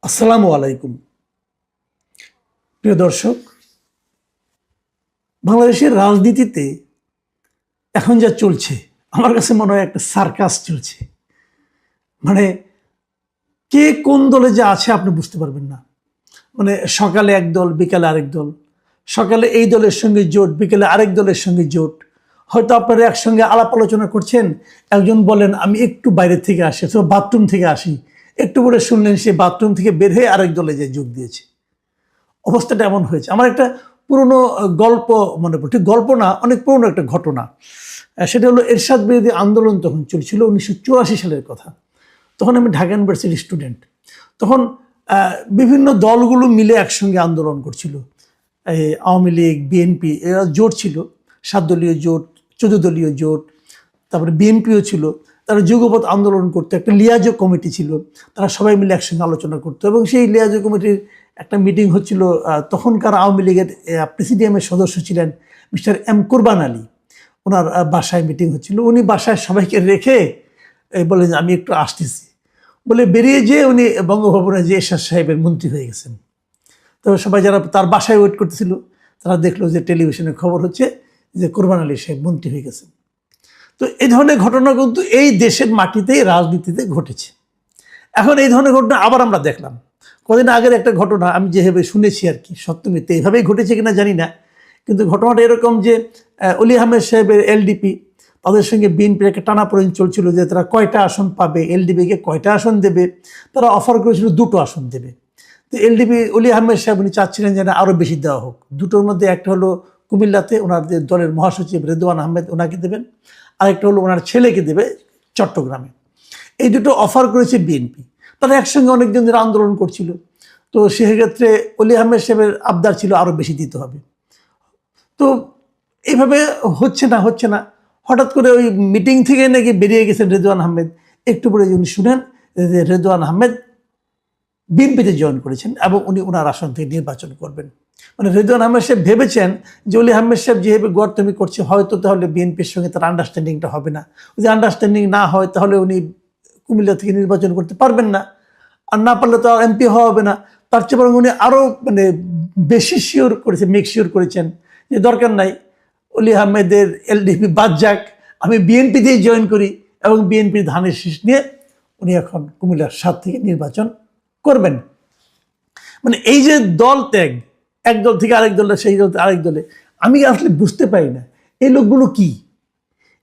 আসসালামু আলাইকুম প্রিয় দর্শক। বাংলাদেশের রাজনীতিতে এখন যা চলছে আমার কাছে মনে হয় একটা সার্কাস চলছে। মানে কে কোন দলে যে আছে আপনি বুঝতে পারবেন না। মানে সকালে এক দল, বিকালে আরেক দল, সকালে এই দলের সঙ্গে জোট, বিকেলে আরেক দলের সঙ্গে জোট। হয়তো আপনারা একসঙ্গে আলাপ আলোচনা করছেন, একজন বলেন আমি একটু বাইরে থেকে আসি অথবা বাথরুম থেকে আসি, একটু পরে শুনলেন সে বাথরুম থেকে বের হয়ে আরেক দলে যে যোগ দিয়েছে। অবস্থাটা এমন হয়েছে। আমার একটা পুরনো গল্প মনে পড়ে, ঠিক গল্প না, অনেক পুরনো একটা ঘটনা। সেটা হলো এরশাদ বিরোধী আন্দোলন তখন চলছিল 1984 সালের কথা। তখন আমি ঢাকা ইউনিভার্সিটির স্টুডেন্ট। তখন বিভিন্ন দলগুলো মিলে একসঙ্গে আন্দোলন করছিল। এই আওয়ামী লীগ, বিএনপি এরা জোট ছিল, 7 দলীয় জোট, 14 দলীয় জোট, তারপরে বিএনপিও ছিল। তারা যুগপৎ আন্দোলন করতো, একটা লিয়াজো কমিটি ছিল, তারা সবাই মিলে একসঙ্গে আলোচনা করতো। এবং সেই লিয়াজো কমিটির একটা মিটিং হচ্ছিল, তখনকার আওয়ামী লীগের প্রেসিডিয়ামের সদস্য ছিলেন মিস্টার এম কুরবান আলী। ওনার বাসায় মিটিং হচ্ছিল। উনি বাসায় সবাইকে রেখে বলেন যে আমি একটু আসতেছি বলে বেরিয়ে যেয়ে উনি বঙ্গভবনে যে এরশাদ সাহেবের মন্ত্রী হয়ে গেছেন। তো সবাই যারা তার বাসায় ওয়েট করতেছিল তারা দেখলো যে টেলিভিশনে খবর হচ্ছে যে কুরবান আলী সাহেব মন্ত্রী হয়ে গেছেন। তো এই ধরনের ঘটনা কিন্তু এই দেশের মাটিতেই রাজনীতিতে ঘটেছে। এখন এই ধরনের ঘটনা আবার আমরা দেখলাম। কদিন আগের একটা ঘটনা আমি যেভাবে শুনেছি আর কি, সত্য মিথ্যে এইভাবেই ঘটেছে কিনা জানি না, কিন্তু ঘটনাটা এরকম যে অলি আহমেদ সাহেবের এলডিপি, তাদের সঙ্গে বিএনপির একটা টানাপোড়েন চলছিল যে তারা কয়টা আসন পাবে, এলডিপিকে কয়টা আসন দেবে। তারা অফার করেছিল 2টো আসন দেবে। তো এলডিপি অলি আহমেদ সাহেব উনি চাচ্ছিলেন যে আরও বেশি দেওয়া হোক। দুটোর মধ্যে একটা হলো কুমিল্লাতে ওনাদের দলের মহাসচিব রেদওয়ান আহমেদ ওনাকে দেবেন, আরেকটা হলো ওনার ছেলেকে দেবে চট্টগ্রামে। এই দুটো অফার করেছে বিএনপি। তারা একসঙ্গে অনেকদিন ধরে আন্দোলন করছিল। তো সেক্ষেত্রে অলি আহমেদ সাহেবের আবদার ছিল আরও বেশি দিতে হবে। তো এইভাবে হচ্ছে না। হঠাৎ করে ওই মিটিং থেকে নাকি বেরিয়ে গেছেন রেদওয়ান আহমেদ। একটু পরে উনি শুনেন যে রেদওয়ান আহমেদ বিএনপিতে জয়েন করেছেন এবং উনি ওনার আসন থেকে নির্বাচন করবেন। মানে রেদওয়ান আহমেদ সাহেব ভেবেছেন যে অলি আহমেদ সাহেব যেভাবে গড়তমি করছে হয়তো তাহলে বিএনপির সঙ্গে তার আন্ডারস্ট্যান্ডিংটা হবে না। যদি আন্ডারস্ট্যান্ডিং না হয় তাহলে উনি কুমিল্লা থেকে নির্বাচন করতে পারবেন না, আর না পারলে তো আর এমপি হওয়া হবে না। তার চেয়ে বরং উনি আরও বেশি শিওর করেছেন, মেক শিওর করেছেন যে দরকার নাই, অলি আহমেদের এলডিপি বাদ যাক, আমি বিএনপি দিয়ে জয়েন করি এবং বিএনপির ধানের শীষ নিয়ে উনি এখন কুমিল্লার 7 থেকে নির্বাচন করবেন। মানে এই যে দল ত্যাগ, এক দল থেকে আরেক দলে, সেই দল থেকে আরেক দলে, আমি আসলে বুঝতে পারি না এই লোকগুলো কি,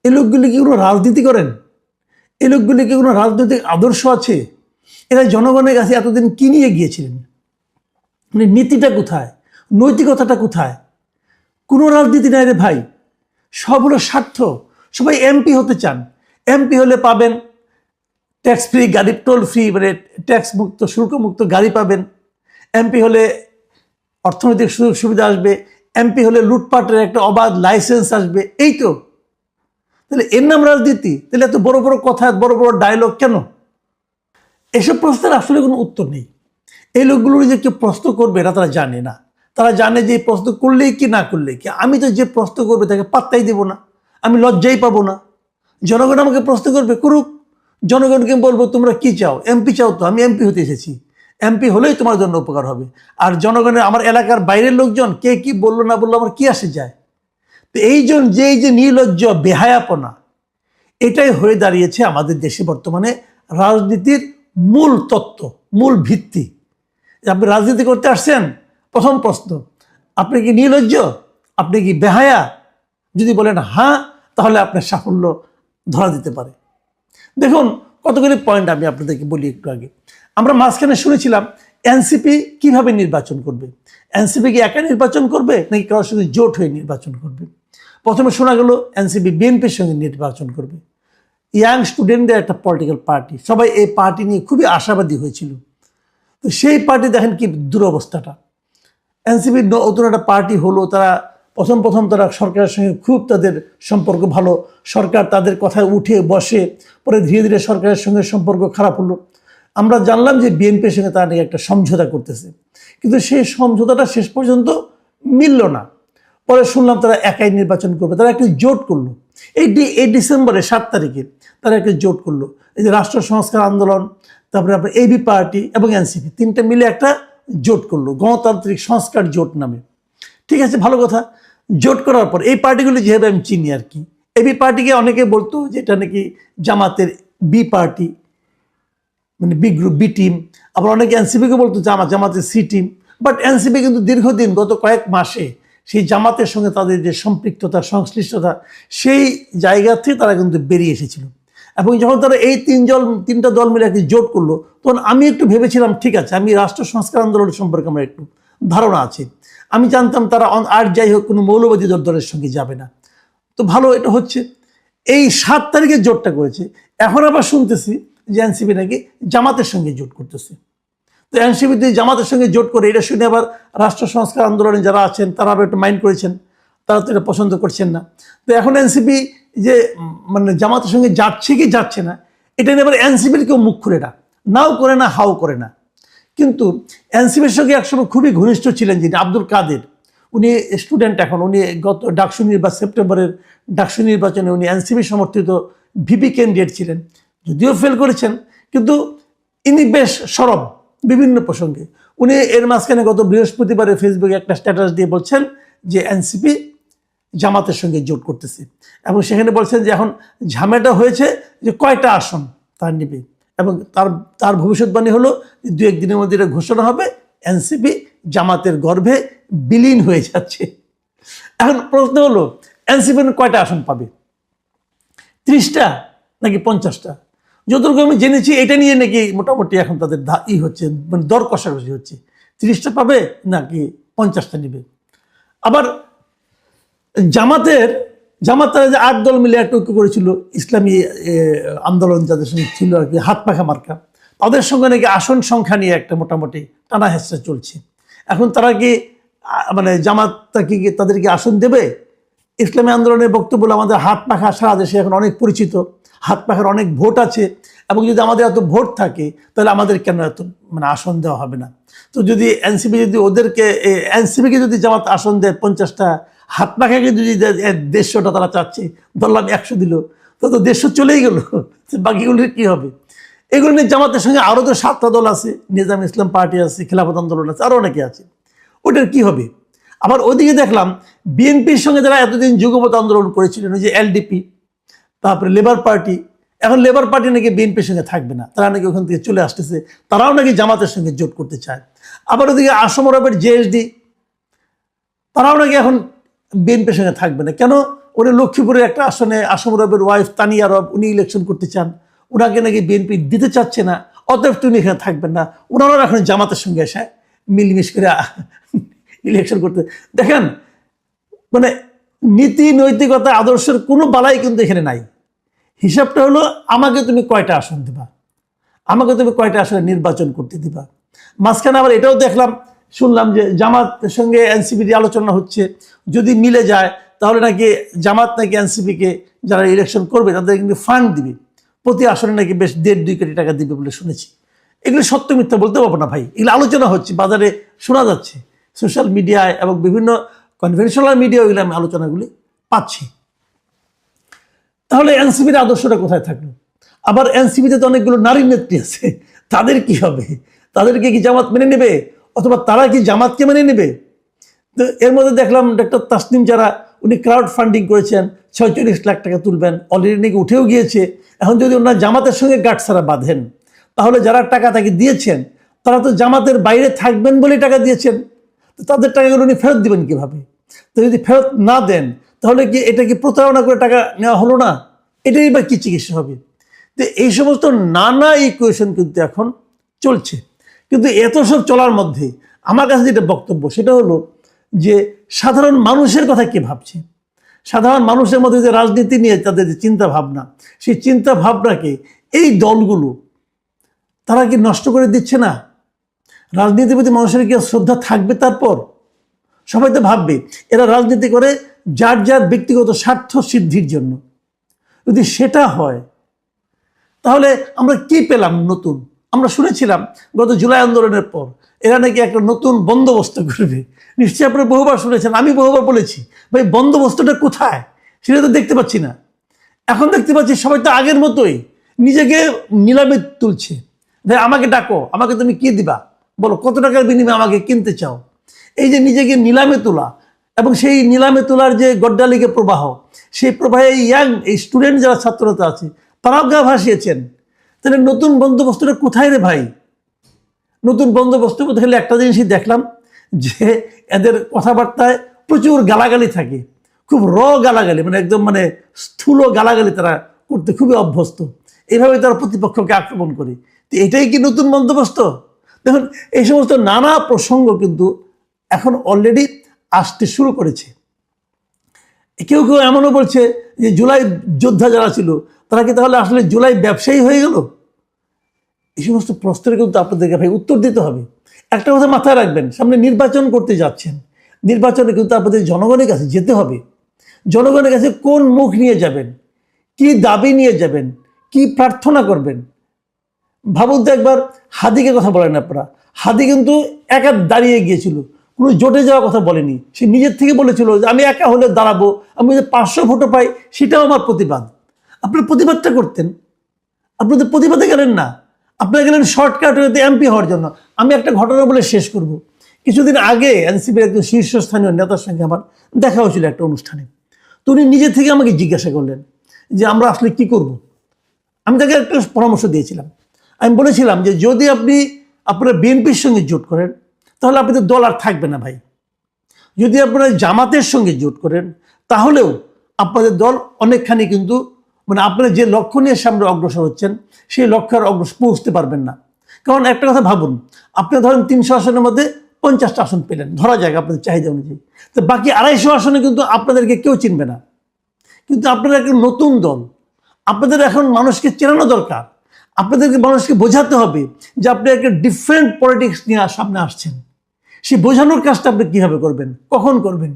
এই লোকগুলি কি কোনো রাজনীতি করেন? এই লোকগুলি কি কোনো রাজনৈতিক আদর্শ আছে? এরা জনগণের কাছে এতদিন কি নিয়ে গিয়েছিলেন? মানে নীতিটা কোথায়, নৈতিকতাটা কোথায়? কোনো রাজনীতি নাই রে ভাই, সব হলো স্বার্থ। সবাই এমপি হতে চান, এমপি হলে পাবেন ট্যাক্স ফ্রি গাড়ি, টোল ফ্রি, মানে ট্যাক্স মুক্ত, শুল্কমুক্ত গাড়ি পাবেন। এমপি হলে অর্থনৈতিক সুযোগ সুবিধা আসবে, এমপি হলে লুটপাটের একটা অবাধ লাইসেন্স আসবে। এই তো, তাহলে এর নাম রাজনীতি? তাহলে এত বড় বড় কথা, বড় বড় ডায়লগ কেন? এসব প্রশ্নের আসলে কোনো উত্তর নেই। এই লোকগুলো যে কেউ প্রশ্ন করবে এটা তারা জানে না। তারা জানে যে এই প্রশ্ন করলেই কি না করলেই কি, আমি তো যে প্রশ্ন করবে তাকে পাত্তাই দেব না, আমি লজ্জাই পাবো না। জনগণ আমাকে প্রশ্ন করবে, করুক। জনগণকে বলবো তোমরা কি চাও, এমপি চাও? তো আমি এমপি হতে এসেছি, এমপি হলেই তোমার জন্য উপকার হবে। আর জনগণের, আমার এলাকার বাইরের লোকজন কে কি বললো না বললো আমার কি আসে যায়? তো এই যে নির্লজ্জ বেহায়াপনা, এটাই হয়ে দাঁড়িয়েছে আমাদের দেশে বর্তমানে রাজনীতির মূল তত্ত্ব, মূল ভিত্তি। আপনি রাজনীতি করতে আসছেন, প্রথম প্রশ্ন, আপনি কি নির্লজ্জ, আপনি কি বেহায়া? যদি বলেন হ্যাঁ, তাহলে আপনার সাফল্য ধরা দিতে পারে। দেখুন কতগুলি পয়েন্ট আমি আপনাদেরকে বলি একটু আগে। আমরা মাঝখানে শুনেছিলাম এনসিপি কিভাবে নির্বাচন করবে। এনসিপি কি একা নির্বাচন করবে নাকি কারোর সঙ্গে জোট হয়ে নির্বাচন করবে? প্রথমে শোনা গেল এনসিপি বিএনপির সঙ্গে নির্বাচন করবে। ইয়াং স্টুডেন্টদের একটা পলিটিক্যাল পার্টি, সবাই এই পার্টি নিয়ে খুবই আশাবাদী হয়েছিল। তো সেই পার্টি দেখেন কি দুরবস্থাটা। এনসিপি নতুন একটা পার্টি হলো, তারা প্রথম তারা সরকারের সঙ্গে খুব তাদের সম্পর্ক ভালো, সরকার তাদের কথায় উঠে বসে, পরে ধীরে ধীরে সরকারের সঙ্গে সম্পর্ক খারাপ হলো। আমরা জানলাম যে বিএনপির সঙ্গে তারা নিয়ে একটা সমঝোতা করতেছে, কিন্তু সেই সমঝোতাটা শেষ পর্যন্ত মিলল না। পরে শুনলাম তারা একাই নির্বাচন করবে, তারা একটি জোট করলো। এই ডিসেম্বরে 7 তারিখে তারা একটি জোট করলো। এই যে রাষ্ট্র সংস্কার আন্দোলন, তারপরে আপনার এবি পার্টি এবং এনসিপি তিনটা মিলে একটা জোট করলো, গণতান্ত্রিক সংস্কার জোট নামে। ঠিক আছে, ভালো কথা। জোট করার পর এই পার্টিগুলি যেভাবে আমি চিনি আর কি, এবি পার্টিকে অনেকে বলতো যে এটা নাকি জামাতের বি পার্টি, মানে বি গ্রুপ, বি টিম। আবার অনেকে এনসিপিকে বলতো জামাতের সি টিম। বাট এনসিপি কিন্তু দীর্ঘদিন, গত কয়েক মাসে সেই জামাতের সঙ্গে তাদের যে সম্পৃক্ততা, সংশ্লিষ্টতা, সেই জায়গা থেকে তারা কিন্তু বেরিয়ে এসেছিল। এবং যখন তারা এই তিনটা দল মিলে একটি জোট করলো, তখন আমি একটু ভেবেছিলাম ঠিক আছে, আমি রাষ্ট্র সংস্কার আন্দোলন সম্পর্কে আমার একটু ধারণা আছে, আমি জানতাম তারা আর যাই হোক কোনো মৌলবাদী দলের সঙ্গে যাবে না। তো ভালো, এটা হচ্ছে এই 7 তারিখে জোটটা করেছে। এখন আবার শুনতেছি যে এনসিপি নাকি জামাতের সঙ্গে জোট করতেছে। তো এনসিপি যদি জামাতের সঙ্গে জোট করে, এটা শুনে আবার রাষ্ট্র সংস্কার আন্দোলনে যারা আছেন তারা আবার একটু মাইন্ড করেছেন, তারা তো এটা পছন্দ করছেন না। তো এখন এনসিপি যে মানে জামাতের সঙ্গে যাচ্ছে কি যাচ্ছে না, এটা নিয়ে আবার এনসিপির কেউ মুখ খুলে না, নাও করে না, হাও করে না। কিন্তু এনসিপির সঙ্গে একসময় খুবই ঘনিষ্ঠ ছিলেন যিনি, আব্দুল কাদের, উনি স্টুডেন্ট এখন, উনি গত সেপ্টেম্বরের ডাকসু নির্বাচনে উনি এনসিপি সমর্থিত ভিপি ক্যান্ডিডেট ছিলেন, যদিও ফেল করেছেন, কিন্তু ইনি বেশ সরব বিভিন্ন প্রসঙ্গে। উনি এর মাঝখানে গত বৃহস্পতিবারে ফেসবুকে একটা স্ট্যাটাস দিয়ে বলছেন যে এনসিপি জামাতের সঙ্গে জোট করতেছে, এবং সেখানে বলছেন যে এখন ঝামেলাটা হয়েছে যে কয়টা আসন তার নিবে, এবং তার ভবিষ্যৎবাণী হলো যে 2-1 দিনের মধ্যে এটা ঘোষণা হবে, এনসিপি জামাতের গর্ভে বিলীন হয়ে যাচ্ছে। এখন প্রশ্ন হলো এনসিপি কয়টা আসন পাবে, 30টা নাকি 50টা? যতটুকু আমি জেনেছি এটা নিয়ে নাকি মোটামুটি এখন তাদের হচ্ছে, মানে দর কষাকষি হচ্ছে, 30টা পাবে নাকি 50টা নিবে। আবার জামাতের যে 8 দল মিলে একটা ঐক্য করেছিল, ইসলামী আন্দোলন যাদের সঙ্গে ছিল আর কি, হাত পাখা মার্কা, তাদের সঙ্গে নাকি আসন সংখ্যা নিয়ে একটা মোটামুটি টানা হেঁচড়া চলছে। এখন তারা কি মানে জামাতটা কি তাদেরকে আসন দেবে? ইসলামী আন্দোলনের বক্তব্য হলো আমাদের হাত পাখা সারা দেশে এখন অনেক পরিচিত, হাত পাখার অনেক ভোট আছে, এবং যদি আমাদের এত ভোট থাকে তাহলে আমাদের কেন এত মানে আসন দেওয়া হবে না? তো যদি এনসিপি যদি এনসিপিকে যদি জামাত আসন দেয় 50টা, হাত পাখাকে যদি 150টা তারা চাচ্ছে, ধরলাম 100 দিল, তো 150 চলেই গেল, বাকিগুলির কি হবে? এগুলো নিয়ে জামাতের সঙ্গে আরও তো 7টা দল আছে, নিজাম ইসলাম পার্টি আছে, খেলাফত আন্দোলন আছে, আরও অনেকে আছে, ওটার কি হবে? আবার ওইদিকে দেখলাম বিএনপির সঙ্গে যারা এতদিন যুগপৎ আন্দোলন করেছিলেন, ওই যে এলডিপি, তারপরে লেবার পার্টি, এখন লেবার পার্টি নাকি বিএনপির সঙ্গে থাকবে না, তারা নাকি ওখান থেকে চলে আসতেছে, তারাও নাকি জামাতের সঙ্গে জোট করতে চায়। আবার ওদিকে আসম রবের জেএসডি, তারাও নাকি এখন বিএনপির সঙ্গে থাকবে না। কেন? উনি লক্ষ্মীপুরের একটা আসনে আসম রবের ওয়াইফ তানিয়া রব, উনি ইলেকশন করতে চান, ওনাকে নাকি বিএনপি দিতে চাচ্ছে না, অতএব উনি এখানে থাকবেন না, ওনারা এখন জামাতের সঙ্গে এসে মিলমিশ করে ইলেকশন করতে। দেখেন, মানে নীতি নৈতিকতা আদর্শের কোনো বালাই কিন্তু এখানে নাই। হিসাবটা হলো আমাকে তুমি কয়টা আসন দিবা, আমাকে তুমি কয়টা আসনে নির্বাচন করতে দিবা। মাঝখানে আবার এটাও দেখলাম, শুনলাম যে জামাতের সঙ্গে এনসিপির আলোচনা হচ্ছে, যদি মিলে যায় তাহলে নাকি জামাত নাকি এনসিপিকে যারা ইলেকশন করবে তাদের কিন্তু ফান্ড দিবে, প্রতি আসনে নাকি বেশ 1.5-2 কোটি টাকা দিবে বলে শুনেছি। এগুলো সত্য মিথ্যা বলতে পারবো না ভাই, এগুলো আলোচনা হচ্ছে, বাজারে শোনা যাচ্ছে, সোশ্যাল মিডিয়ায় এবং বিভিন্ন কনভেনশনাল মিডিয়া, ওইগুলো আমি আলোচনাগুলি পাচ্ছি। তাহলে এনসিপির আদর্শটা কোথায় থাকলো? আবার এনসিপিতে তো অনেকগুলো নারী নেত্রী আছে, তাদের কি হবে? তাদেরকে কি জামাত মেনে নেবে, অথবা তারা কি জামাতকে মেনে নেবে? তো এর মধ্যে দেখলাম ডক্টর তাসনিম যারা, উনি ক্রাউড ফান্ডিং করেছেন, 46 লাখ টাকা তুলবেন, অলরেডি নাকি উঠেও গিয়েছে। এখন যদি ওনারা জামাতের সঙ্গে গাঁটছাড়া বাঁধেন, তাহলে যারা টাকা তাকে দিয়েছেন তারা তো জামাতের বাইরে থাকবেন বলে টাকা দিয়েছেন, তো তাদের টাকাগুলো উনি ফেরত দিবেন কিভাবে? তো যদি ফেরত না দেন তাহলে কি এটা কি প্রতারণা করে টাকা নেওয়া হলো না? এটাই বা কি চিকিৎসা হবে? তো এই সমস্ত নানা ইকুয়েশন কিন্তু এখন চলছে। কিন্তু এত সব চলার মধ্যে আমার কাছে যেটা বক্তব্য সেটা হলো যে সাধারণ মানুষের কথা কে ভাবছে, সাধারণ মানুষের মধ্যে যে রাজনীতি নিয়ে তাদের যে চিন্তা ভাবনা, সেই চিন্তা ভাবনাকে এই দলগুলো তারা কি নষ্ট করে দিচ্ছে না? রাজনীতির প্রতি মানুষের কি শ্রদ্ধা থাকবে? তারপর সবাই তো ভাববে এরা রাজনীতি করে যার যার ব্যক্তিগত স্বার্থ সিদ্ধির জন্য। যদি সেটা হয় তাহলে আমরা কি পেলাম নতুন? আমরা শুনেছিলাম গত জুলাই আন্দোলনের পর এরা নাকি একটা নতুন বন্দোবস্ত করবে, নিশ্চয়ই আপনারা বহুবার শুনেছেন, আমি বহুবার বলেছি ভাই বন্দোবস্তটা কোথায়, সেটা তো দেখতে পাচ্ছি না। এখন দেখতে পাচ্ছি সবাই তো আগের মতোই নিজেকে নিলামে তুলছে, ভাই আমাকে ডাকো, আমাকে তুমি কি দিবা, বলো কত টাকার বিনিময়ে আমাকে কিনতে চাও। এই যে নিজেকে নিলামে তোলা, এবং সেই নিলামে তোলার যে গড্ডালিকে প্রবাহ, সেই প্রবাহে এই স্টুডেন্ট যারা ছাত্রতা আছে তারাও গা ভাসিয়েছেন। তাহলে নতুন বন্দোবস্তটা কোথায় রে ভাই? নতুন বন্দোবস্ত বলতে গেলে একটা জিনিসই দেখলাম, যে এদের কথাবার্তায় প্রচুর গালাগালি থাকে, খুব গালাগালি, মানে একদম মানে স্থূল গালাগালি তারা করতে খুবই অভ্যস্ত। এইভাবে তারা প্রতিপক্ষকে আক্রমণ করে। তো এটাই কি নতুন বন্দোবস্ত? দেখুন, এই সমস্ত নানা প্রসঙ্গ কিন্তু এখন অলরেডি আসতে শুরু করেছে। কেউ কেউ এমনও বলছে যে জুলাই যোদ্ধা যারা ছিল তারা কি তাহলে আসলে জুলাই ব্যবসায়ী হয়ে গেল? এই সমস্ত প্রশ্নের কিন্তু আপনাদেরকে ভাই উত্তর দিতে হবে। একটা কথা মাথায় রাখবেন, সামনে নির্বাচন করতে যাচ্ছেন, নির্বাচনে কিন্তু আপনাদের জনগণের কাছে যেতে হবে। জনগণের কাছে কোন মুখ নিয়ে যাবেন, কি দাবি নিয়ে যাবেন, কি প্রার্থনা করবেন। ভাবুন তো একবার, হাদিকে কথা বলেন আপনারা। হাদি কিন্তু একা দাঁড়িয়ে গিয়েছিল, কোনো জোটে যাওয়ার কথা বলেনি। সে নিজের থেকে বলেছিল যে আমি একা হলে দাঁড়াবো, আমি যদি 500 ভোটও পাই সেটাও আমার প্রতিবাদ। আপনার প্রতিবাদটা করতেন, আপনি তো প্রতিবাদে গেলেন না, আপনারা গেলেন শর্টকাট হতে এমপি হওয়ার জন্য। আমি একটা ঘটনা বলে শেষ করব। কিছুদিন আগে এনসিপির একজন শীর্ষস্থানীয় নেতার সঙ্গে আমার দেখা হয়েছিল একটা অনুষ্ঠানে। তো উনি নিজে থেকে আমাকে জিজ্ঞাসা করলেন যে আমরা আসলে কি করব। আমি তাকে একটা পরামর্শ দিয়েছিলাম। আমি বলেছিলাম যে যদি আপনি আপনারা বিএনপির সঙ্গে জোট করেন তাহলে আপনাদের দল আর থাকবে না ভাই। যদি আপনারা জামাতের সঙ্গে জোট করেন তাহলেও আপনাদের দল অনেকখানি কিন্তু মানে আপনারা যে লক্ষ্য নিয়ে সামনে অগ্রসর হচ্ছেন সেই লক্ষ্যের অগ্রসর পৌঁছতে পারবেন না। কারণ একটা কথা ভাবুন, আপনি ধরেন 300 আসনের মধ্যে 50টা আসন পেলেন, ধরা যাক আপনাদের চাহিদা অনুযায়ী, তো বাকি 250 আসনে কিন্তু আপনাদেরকে কেউ চিনবে না। কিন্তু আপনারা একটা নতুন দল, আপনাদের এখন মানুষকে চেনানো দরকার। আপনাদেরকে মানুষকে বোঝাতে হবে যে আপনি একটা ডিফারেন্ট পলিটিক্স নিয়ে সামনে আসছেন। সেই বোঝানোর কাজটা আপনি কীভাবে করবেন, কখন করবেন?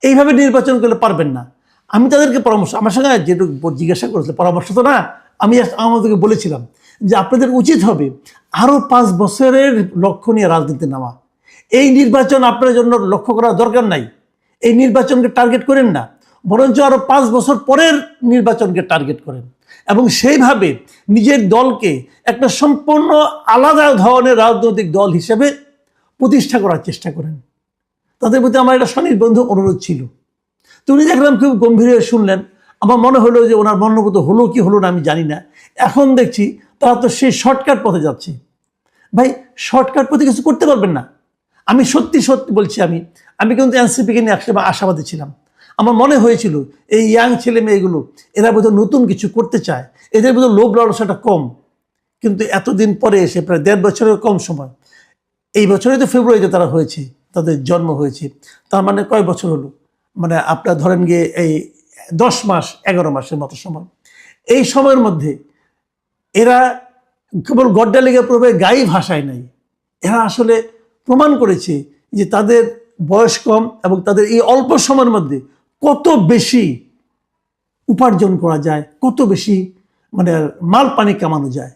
এইভাবে নির্বাচন করলে পারবেন না। আমি তাদেরকে পরামর্শ, আমার সঙ্গে যেটুকু জিজ্ঞাসা করেছিল, পরামর্শ তো না, আমি আমাদেরকে বলেছিলাম যে আপনাদের উচিত হবে আরও 5 বছরের লক্ষ্য নিয়ে রাজনীতি নেওয়া। এই নির্বাচন আপনার জন্য লক্ষ্য করার দরকার নাই, এই নির্বাচনকে টার্গেট করেন না, বরঞ্চ আরও 5 বছর পরের নির্বাচনকে টার্গেট করেন এবং সেইভাবে নিজের দলকে একটা সম্পূর্ণ আলাদা ধরনের রাজনৈতিক দল হিসেবে প্রতিষ্ঠা করার চেষ্টা করেন। তাদের প্রতি আমার একটা স্বনির্বন্ধ অনুরোধ ছিল। তো উনি দেখলাম খুব গম্ভীর হয়ে শুনলেন। আমার মনে হলো যে ওনার মনোগত হলো কি হলো না আমি জানি না। এখন দেখছি তারা তো সেই শর্টকাট পথে যাচ্ছে। ভাই শর্টকাট পথে কিছু করতে পারবেন না। আমি সত্যি সত্যি বলছি, আমি কিন্তু এনসিপিকে নিয়ে একসময় আশাবাদী ছিলাম। আমার মনে হয়েছিল এই ইয়াং ছেলে মেয়েগুলো এরা বোধহয় নতুন কিছু করতে চায়, এদের বোধহয় লোভ লালসাটা কম। কিন্তু এতদিন পরে এসে প্রায় 1.5 বছরের কম সময়, এই বছরই তো ফেব্রুয়ারিতে তারা হয়েছে, তাদের জন্ম হয়েছে, তার মানে কয় বছর হলো, মানে আপনার ধরেন গিয়ে এই 10 মাস 11 মাসের মতো সময়। এই সময়ের মধ্যে এরা কেবল গড্ডা লেগে পড়বে গায়ে ভাষায় নাই, এরা আসলে প্রমাণ করেছে যে তাদের বয়স কম এবং তাদের এই অল্প সময়ের মধ্যে কত বেশি উপার্জন করা যায়, কত বেশি মানে মাল পানি কামানো যায়।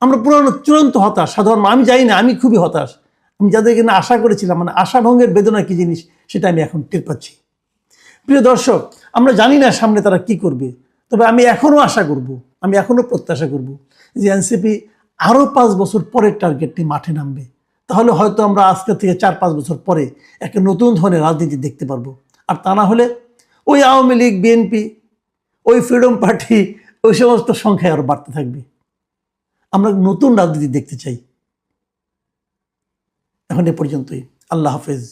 আমরা পুরো চূড়ান্ত হতাশ সাধারণ, আমি জানি না, আমি খুবই হতাশ। আমি যাদেরকে না আশা করেছিলাম, মানে আশাভঙ্গের বেদনা কি জিনিস সেটা আমি এখন টের পাচ্ছি। প্রিয় দর্শক, আমরা জানি না সামনে তারা কি করবে, তবে আমি এখনও আশা করব, আমি এখনও প্রত্যাশা করব যে এনসিপি আরও 5 বছর পরের টার্গেট নিয়ে মাঠে নামবে। তাহলে হয়তো আমরা আজকে থেকে 4-5 বছর পরে একটা নতুন ধরনের রাজনীতি দেখতে পারবো। আর তা না হলে ওই আওয়ামী লীগ, বিএনপি, ওই ফ্রিডম পার্টি, ওই সমস্ত সংখ্যায় আরও বাড়তে থাকবে। আমরা নতুন রাজনীতি দেখতে চাই। এখন এ পর্যন্তই। আল্লাহ হাফেজ।